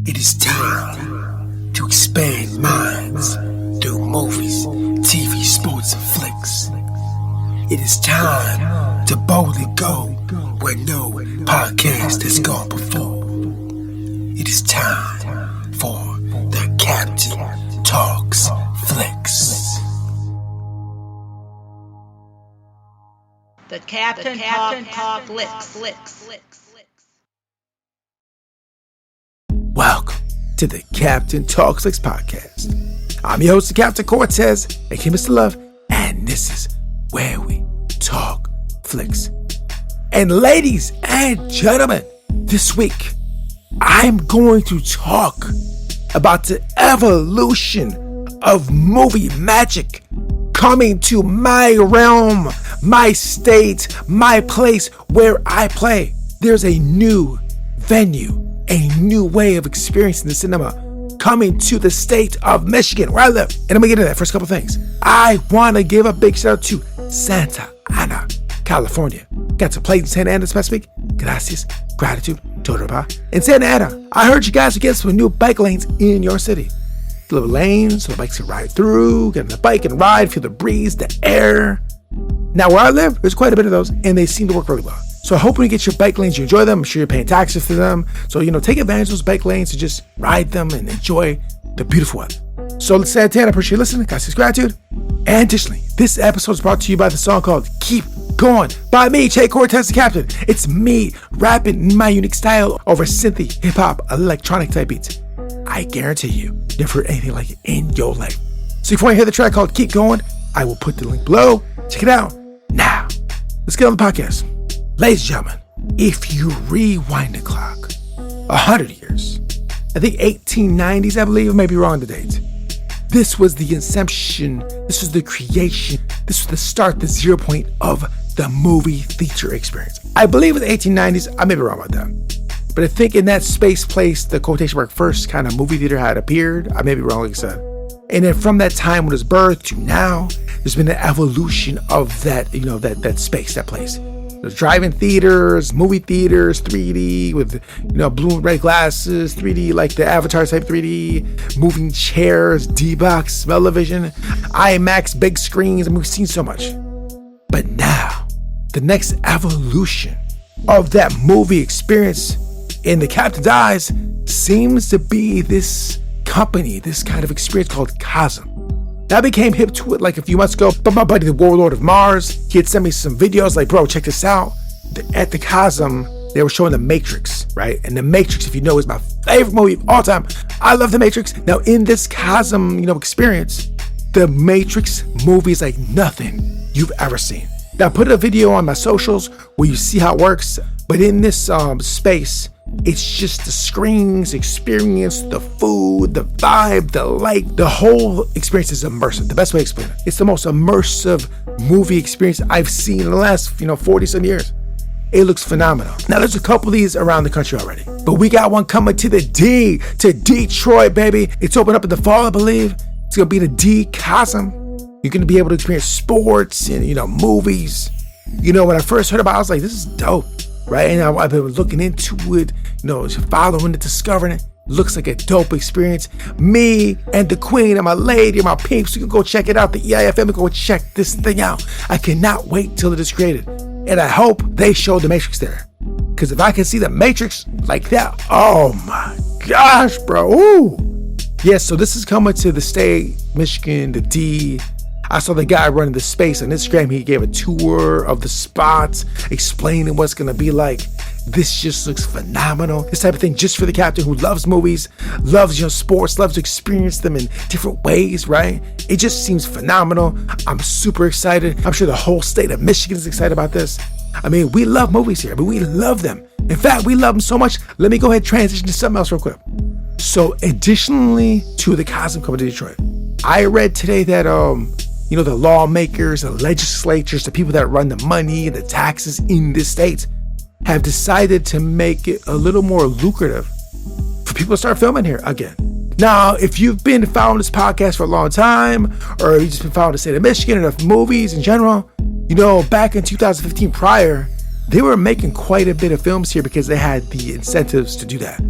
It is time to expand minds through movies, TV, sports, and flicks. It is time to boldly go where no podcast has gone before. It is time for the Captain Talks Flicks. The Captain Talk Flicks. Welcome to the Captain Talks Flicks podcast. I'm your host, Captain Cortez, aka Mr. Love, and this is where we talk flicks. And ladies and gentlemen, this week I'm going to talk about the evolution of movie magic coming to my realm, my state, my place where I play. There's a new venue, a new way of experiencing the cinema coming to the state of Michigan, where I live. And I'm gonna get into that. First couple things. I want to give a big shout out to Santa Ana, California. Got to play in Santa Ana this past week. Gracias, gratitude, toda. In Santa Ana, I heard you guys would get some new bike lanes in your city. Little lanes so the bikes can ride through, get on the bike and ride, feel the breeze, the air. Now where I live, there's quite a bit of those, and they seem to work really well. So I hope when you get your bike lanes, you enjoy them. I'm sure you're paying taxes for them. So, take advantage of those bike lanes to just ride them and enjoy the beautiful weather. So let's say, Santa, I appreciate you listening. Gracias, gratitude. And additionally, this episode is brought to you by the song called Keep Going by me, Che Cortez the Captain. It's me rapping in my unique style over synthy, hip-hop, electronic type beats. I guarantee you, never heard anything like it in your life. So if you want to hear the track called Keep Going, I will put the link below. Check it out. Now, let's get on the podcast. Ladies and gentlemen, if you rewind the clock 100 years, I think 1890s, I believe, I may be wrong on the date. This was the inception, this was the creation, this was the start, the 0 point of the movie theater experience. I believe in the 1890s, I may be wrong about that. But I think in that space place, the quotation mark first kind of movie theater had appeared. I may be wrong, like I said. And then from that time when it was birthed to now, there's been an evolution of that, that space, that place. There's drive-in theaters, movie theaters, 3D with, blue and red glasses, 3D like the Avatar type 3D, moving chairs, D-Box, smell-o-vision, IMAX, big screens. We've seen so much. But now, the next evolution of that movie experience in the Captain's eyes seems to be this company, this kind of experience called Cosm. I became hip to it like a few months ago, but my buddy, the Warlord of Mars, he had sent me some videos like, bro, check this out. At the Cosm, they were showing The Matrix, right? And The Matrix, if you know, is my favorite movie of all time. I love The Matrix. Now, in this Cosm, experience, The Matrix movie is like nothing you've ever seen. Now, I put a video on my socials where you see how it works, but in this space, it's just the screens, experience, the food, the vibe, the light. The whole experience is immersive. The best way to explain it. It's the most immersive movie experience I've seen in the last, 40-some years. It looks phenomenal. Now, there's a couple of these around the country already, but we got one coming to to Detroit, baby. It's open up in the fall, I believe. It's going to be the D Cosm. You're going to be able to experience sports and, movies. When I first heard about it, I was like, this is dope. Right, and I've been looking into it, following it, discovering it. Looks like a dope experience. Me and the queen and my lady and my peeps, you can go check it out. The EIFM, go check this thing out. I cannot wait till it is created. And I hope they show The Matrix there. Because if I can see The Matrix like that, oh my gosh, bro. Ooh. Yeah, so this is coming to the state, Michigan, the D. I saw the guy running the space on Instagram. He gave a tour of the spots, explaining what's going to be like. This just looks phenomenal. This type of thing just for the captain who loves movies, loves sports, loves to experience them in different ways, right? It just seems phenomenal. I'm super excited. I'm sure the whole state of Michigan is excited about this. I mean, we love movies here, but we love them. In fact, we love them so much. Let me go ahead and transition to something else real quick. So additionally to the Cosm coming to Detroit, I read today that, the lawmakers, the legislatures, the people that run the money and the taxes in this state have decided to make it a little more lucrative for people to start filming here again. Now, if you've been following this podcast for a long time, or you've just been following the state of Michigan and the movies in general, back in 2015 prior, they were making quite a bit of films here because they had the incentives to do that.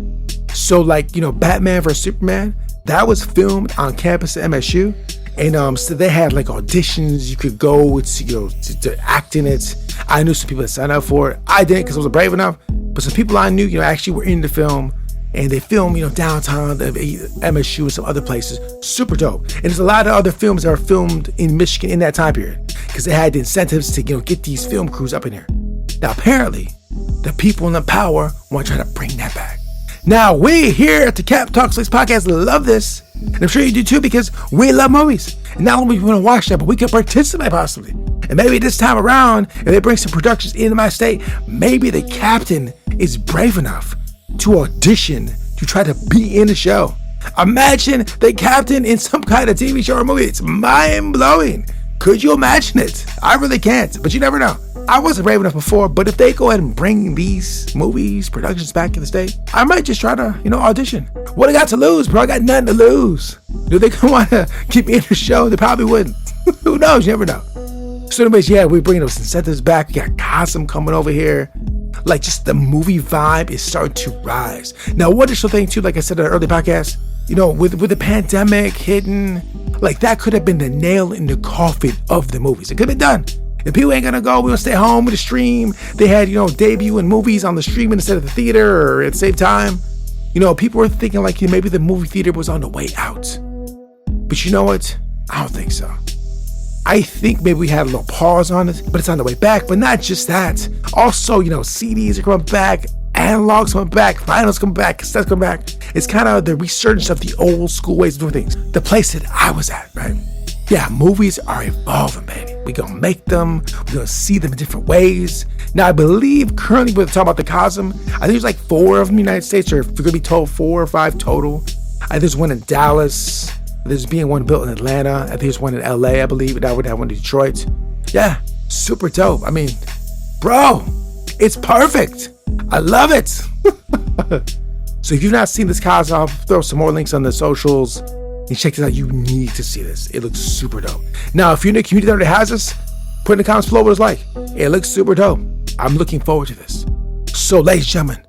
So like, Batman vs Superman, that was filmed on campus at MSU. And so they had like auditions. You could go to act in it. I knew some people that signed up for it. I didn't because I wasn't brave enough. But some people I knew, actually were in the film. And they filmed, downtown, MSU and some other places. Super dope. And there's a lot of other films that are filmed in Michigan in that time period. Because they had the incentives to, get these film crews up in here. Now, apparently, the people in the power want to try to bring that back. Now, we here at the Cap Talk Flicks podcast love this. And I'm sure you do too, because we love movies. And not only do we want to watch that, but we can participate possibly. And maybe this time around, if they bring some productions into my state, maybe the captain is brave enough to audition to try to be in the show. Imagine the captain in some kind of TV show or movie. It's mind-blowing. Could you imagine it? I really can't, but you never know. I wasn't brave enough before, but if they go ahead and bring these movies, productions back in the state, I might just try to, audition. What I got to lose, bro? I got nothing to lose. Do they want to keep me in the show? They probably wouldn't. Who knows? You never know. So anyways, yeah, we're bringing those incentives back. We got Cosm coming over here. Like, just the movie vibe is starting to rise. Now, one additional thing too, like I said in the early podcast, with the pandemic hitting, like that could have been the nail in the coffin of the movies. It could have been done. If people ain't gonna go, we're gonna stay home with the stream. They had, debuting movies on the streaming instead of the theater or at the same time. People were thinking like maybe the movie theater was on the way out. But you know what? I don't think so. I think maybe we had a little pause on it, but it's on the way back. But not just that. Also, CDs are coming back, analogs coming back, vinyls coming back, cassettes coming back. It's kind of the resurgence of the old school ways of doing things. The place that I was at, right? Yeah, movies are evolving, baby. We're going to make them. We're going to see them in different ways. Now, I believe currently we're talking about the Cosm. I think there's like 4 of them in the United States, or if we're going to be told 4 or 5 total. I think there's one in Dallas. There's being one built in Atlanta. I think there's one in LA, I believe. And I would have one in Detroit. Yeah, super dope. I mean, bro, it's perfect. I love it. So if you've not seen this Cosm, I'll throw some more links on the socials. And check this out. You need to see this. It looks super dope. Now, if you're in the community that already has this, put in the comments below what it's like. It looks super dope. I'm looking forward to this. So, ladies and gentlemen,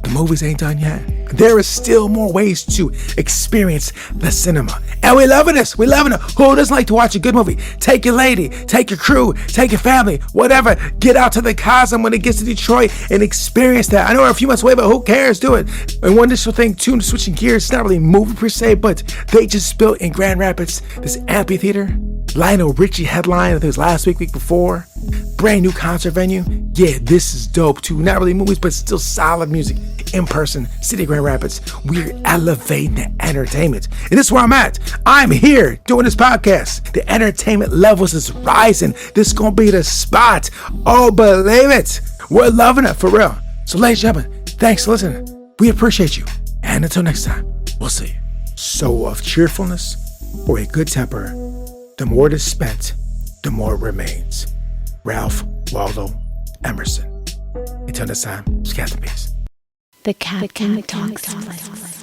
the movies ain't done yet. There is still more ways to experience the cinema. And we're loving this. We're loving it. Who doesn't like to watch a good movie? Take your lady, take your crew, take your family, whatever. Get out to the Cosm when it gets to Detroit and experience that. I know we're a few months away, but who cares? Do it. And one additional thing, too, switching gears, it's not really a movie per se, but they just built in Grand Rapids this amphitheater. Lionel Richie headline, I think it was last week before. Brand new concert venue. Yeah, this is dope too. Not really movies, but still solid music in person. City of Grand Rapids. We're elevating the entertainment. And this is where I'm at. I'm here doing this podcast. The entertainment levels is rising. This is going to be the spot. Oh, believe it. We're loving it for real. So, ladies and gentlemen, thanks for listening. We appreciate you. And until next time, we'll see you. So, of cheerfulness or a good temper, the more it is spent, the more it remains. Ralph Waldo Emerson. Until next time, scatter peace. The Captain Talks.